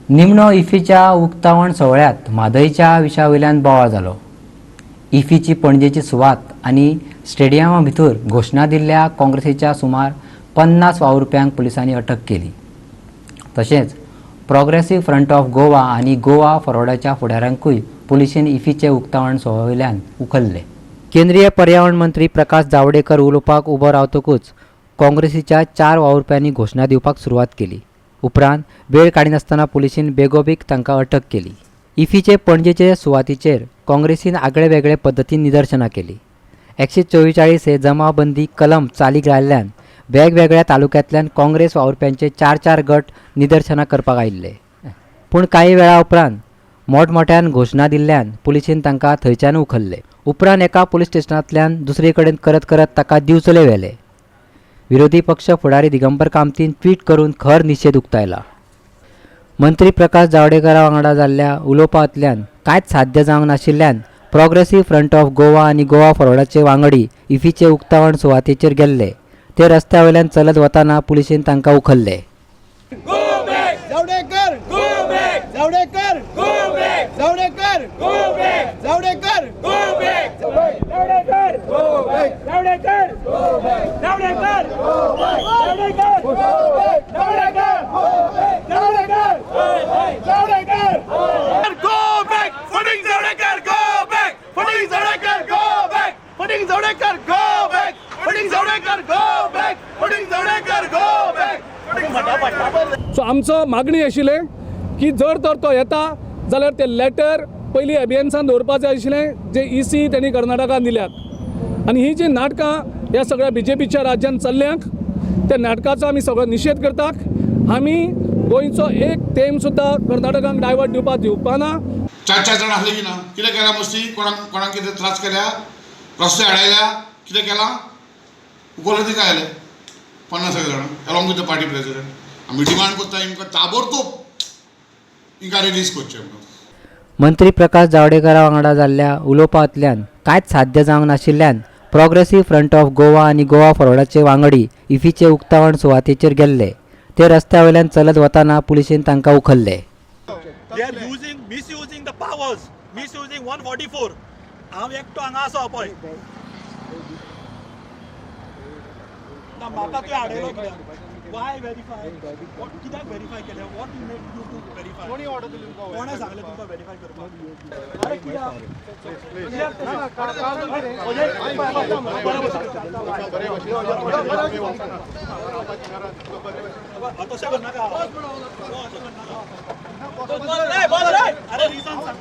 निमणो इफीच्या उक्तावण सोहळ्यात म्हादयच्या विशावयल्यान बोवाळ जालो। इफीची पणजेची सुवात आनी स्टेडियमा भितर घोषणा दिल्ल्या काँग्रेसीच्या सुमार 50 वावुरप्यांक पुलिसांनी अटक केली। तशेंच प्रोग्रेसिव्ह फ्रंट ऑफ गोवा आनी गोवा फॉरवर्डाच्या फुडाऱ्यांकूय पुलिसेन इफीचे उक्तावण सोहळ्यावयल्यान उखल्ले। केंद्रीय पर्यावरण मंत्री प्रकाश जावडेकर उलोवपाक उबो रावतकूच काँग्रेसीच्या 4 वावुरप्यांनी घोषणा दिवपाक सुरवात केली। उपरांत वेळ काडिनासतना पुलिसेन बेगोबेग तांकां अटक केली। इफीचे पणजेचे सुवातीचेर काँग्रेसीन आगळे वेगळे पद्दतीन निदर्शनां केली। 144 हे जमाबंदी कलम चालीक लायिल्ल्यान वेगवेगळ्या तालुक्यांतल्यान काँग्रेस वावुरप्यांचे 4 गट निदर्शनां करपाक आयिल्ले। पूण कांय वेळा उपरांत मोठमोठ्यान घोषणा दिल्ल्यान पुलिसेन तांकां थंयच्यान उखल्ले। उपरांत एका पुलीस स्टेशनांतल्यान दुसरे कडेन करत ताका दिवचले व्हेले। विरोधी पक्ष फुडारी दिगंबर कामतीन ट्वीट करून खर निशेध उक्तायला। मंत्री प्रकाश जावडेकरा वांगडा जाल्ल्या उलोवपांतल्यान कांयच साध्य जावंक नाशिल्ल्यान प्रोग्रेसिव्ह फ्रंट ऑफ गोवा आनी गोवा फॉरवर्डाचे वांगडी इफीचे उक्तावण सुवातेचेर गेल्ले। ते रस्त्या वयल्यान चलत वताना पुलिसेन तांकां उखल्ले। सो आमचो मागणी आशिल्ले की जर तर तो येता जाल्यार ते लेटर पयलीं एबियन्सान दवरपाक जाय आशिल्लें जे EC त्यांनी कर्नाटकान दिल्यात। आनी ही जी नाटकां ह्या सगळ्या BJPच्या राज्यान चल्ल्यांक त्या नाटकाचो आमी सगळो निशेध करतात। आमी गोंयचो एक थेंब सुद्दां कर्नाटकाक डायवर्ट दिवपा ना। 4 जाण आसले की ना कितें केला मस्ती कोणाक कितें त्रास केल्या रस्ते अडयल्या कितें केलां उखोले ती काय आयले 50 जाण along with the party president. आमी डिमांड करता इनका ताबडतोब इनका रिलीज करचे। मंत्री प्रकाश जावडेकरा वांगडा जाल्ल्या उलोवपांतल्यान कांयच साध्य जावंक नाशिल्ल्यान प्रोग्रेसिव्ह फ्रंट ऑफ गोवा आनी गोवा फॉरवर्डाचे वांगडी इफीचे उक्तावण सुवातेचेर गेल्ले। ते रस्त्या वयल्यान चलत वताना पुलिसेन तांकां उखल्ले। They are misusing the powers, misusing 144. हांव एकटो हांगा आसा पळय ना म्हाका तुवें हाडयलो कित्याक वाय व्हेरीफाय कित्याक व्हेरीफाय केलें what you make you to verify कोणी ऑर्डर दिली तुमकां कोणे सांगलें तुमकां व्हेरीफाय करपाक अरे कित्याक तशें करनाका अरे रिजन सांग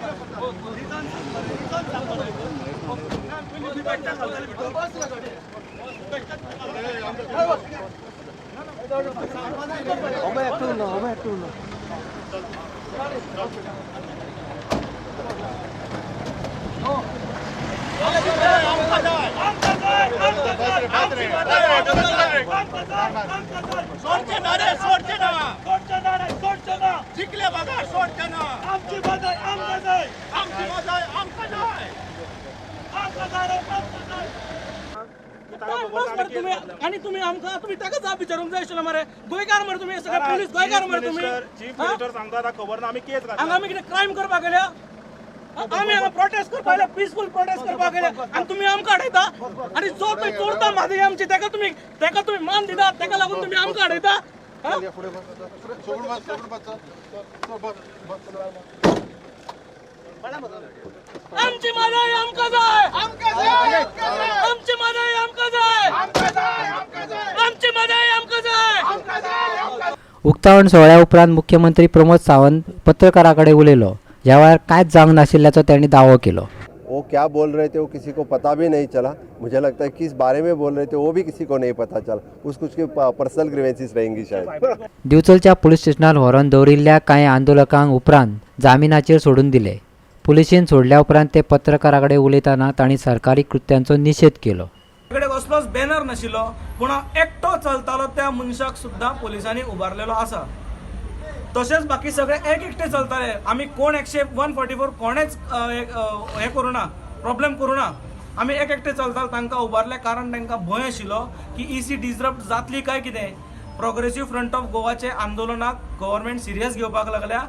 जिंकले बघा सोडचे ना आमची मदत आमका जाय आमची मदत आमका जाय आमका जाय तुम्ही आणि तुम्ही आमका तुम्ही ताका जाप विचारूंक जाय आशिल्लो मरे गोंयकार मरे तुम्ही सगळे पोलीस गोंयकार मरे तुम्ही चीफ मिनिस्टर सांगता आता खबर ना आमी केस घातला हांगा आमी कितें क्रायम करपाक गेल्या आमी हांगा प्रोटेस्ट करपाक गेल्या पीसफुल प्रोटेस्ट करपाक गेल्या आनी तुम्ही आमकां अडयता आनी जो थंय चोरता म्हादय आमची ताका तुम्ही मान दितात ताका लागून तुम्ही आमकां अडयता आमची मदत आमकां जाय आमची मदत आमकां जाय आमची मदत आमकां जाय। उक्तावण सोहळ्या उपरांत मुख्यमंत्री प्रमोद सावंत पत्रकारां कडेन उलयलो। ह्या वेळार कांयच जावंक नाशिल्ल्याचो तांणी दावो केलो। वो क्या बोल रहे थे वो किसी को पता भी नहीं चला। मुझे लगता है किस बारे में बोल रहे थे वो भी किसी को नहीं पता चला। उसकी पर्सनल ग्रीवेंसेस रहेंगी शायद। दिवचलच्या पुलीस स्टेशनार व्हरून दवरिल्ल्या कांय आंदोलकांक उपरांत जामिनाचेर सोडून दिले। पुलिसेन सोडल्या उपरांत ते पत्रकारां कडेन उलयतना तांणी सरकारी कृत्यांचो निशेध केलो। कडेन कसलोच बॅनर नाशिल्लो पूण एकटो चलतालो त्या मनशाक सुद्दां पुलिसांनी उबारलेलो आसा। तशेंच बाकी सगळे एकटे चलताले आमी कोण 144 कोणेच हे करूं ना प्रॉब्लेम करूं ना आमी एकटे चलताले तांकां उबारले कारण तांकां भंय आशिल्लो की EC डिसरप्ट जातली काय कितें प्रोग्रेसिव्ह फ्रंट ऑफ गोवाचे आंदोलनाक गव्हर्नमेंट सिरियस घेवपाक लागल्या.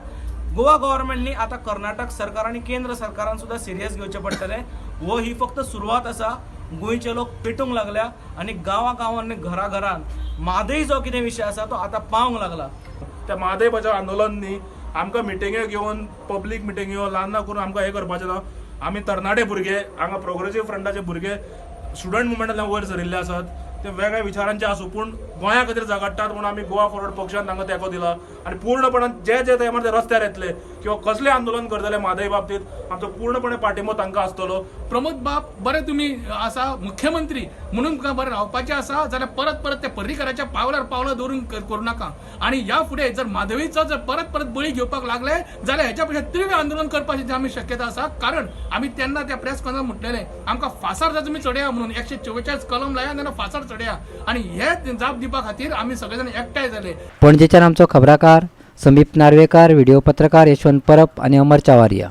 गोवा गव्हर्नमेंटनी आता कर्नाटक सरकार आणि केंद्र सरकारान सुद्धा सिरियस घेवचे पडटले. व ही फक्त सुरवात आसा. गोंयचे लोक पेटूंक लागल्या आणि गांवांनी घरान म्हादय जो कितें विशय आसा तो आता पावंक लागला. त्या म्हादय बचाव आंदोलन न्ही आमकां मिटिंगे घेवन पब्लीक मिटिंग्यो ल्हान करून आमकां हें करपाचें ना. आमी तरणाटे भुरगे हांगा प्रोग्रेसिव्ह फ्रंटाचे भुरगे स्टुडंट मुवमेंटांतल्यान वयर सरिल्ले आसात. ते वेगळ्या विचारांचे आसूं पूण गोंया खातीर झगडटात म्हणून आमी गोवा फॉरवर्ड पक्षान तांकां तेंको दिला आनी पूर्णपणान जे टायमार ते रस्त्यार येतले किंवा कसलें आंदोलन करतले म्हादय बाबतींत आमचो पूर्णपणे पाठिंबो तांकां आसतलो. प्रमोद बाब बरे तुम्ही असा मुख्यमंत्री म्हणून तुमकां बरें रावपाचें आसा जाल्यार परत ते पर्रीकराच्या पावलां दवरून करूं नाका. आणि ह्या फुडें जर माधवीचो जर परत बळी घेवपाक लागले जाल्यार हेच्या पेक्षा तीव्र आंदोलन करपाची आमी शक्यता आसा. कारण आमी तेन्ना त्या प्रेस कॉन्फरन्स म्हटलेलें आमकां फासार जर तुमी चडया म्हणून 144 कलम लाया तेन्ना फासार चडया आणि हे जाप दिवपा खातीर आमी सगळे जाण एकठांय जाले. पणजेच्यान आमचो खबराकार समीप नार्वेकार, व्हिडिओ पत्रकार यशवंत परब आणि अमर चावारिया.